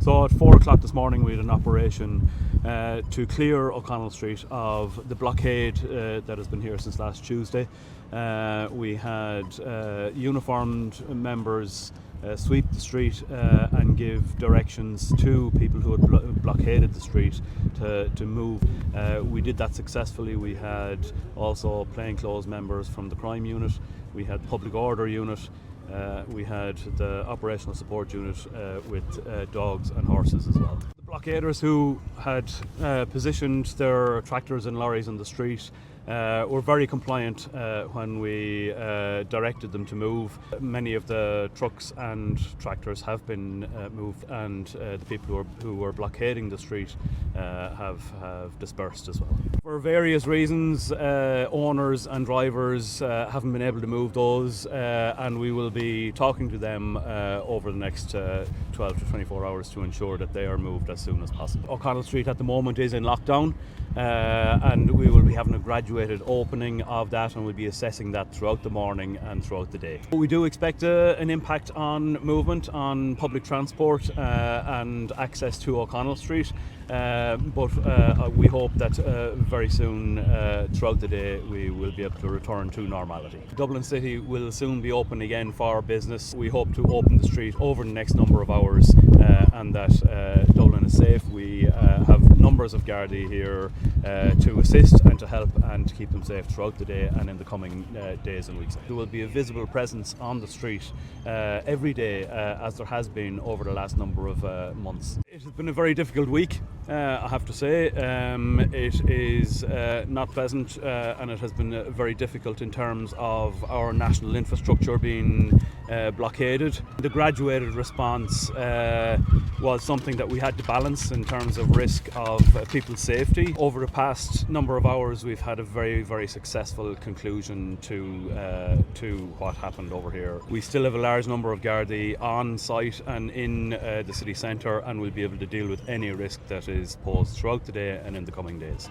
So at 4 o'clock this morning we had an operation to clear O'Connell Street of the blockade that has been here since last Tuesday. We had uniformed members sweep the street and give directions to people who had blockaded the street to move. We did that successfully. We had also plainclothes members from the crime unit, we had public order unit, we had the operational support unit with dogs and horses as well. The blockaders who had positioned their tractors and lorries on the street were very compliant when we directed them to move. Many of the trucks and tractors have been moved, and the people who were blockading the street have dispersed as well. For various reasons, owners and drivers haven't been able to move those, and we will be talking to them over the next 12 to 24 hours to ensure that they are moved as soon as possible. O'Connell Street at the moment is in lockdown, and we will be having a graduated opening of that, and we'll be assessing that throughout the morning and throughout the day. We do expect an impact on movement, on public transport and access to O'Connell Street, but we hope that very soon throughout the day we will be able to return to normality. Dublin City will soon be open again for business. We hope to open the street over the next number of hours and that Dublin is safe. We have numbers of Gardaí here to assist and to help and to keep them safe throughout the day and in the coming days and weeks. There will be a visible presence on the street every day as there has been over the last number of months. It has been a very difficult week, I have to say. It is not pleasant and it has been very difficult in terms of our national infrastructure being blockaded. The graduated response was something that we had to balance in terms of risk of people's safety. Over the past number of hours we've had a very successful conclusion to what happened over here. We still have a large number of Gardaí on site and in the city centre, and we'll be able to deal with any risk that is posed throughout the day and in the coming days.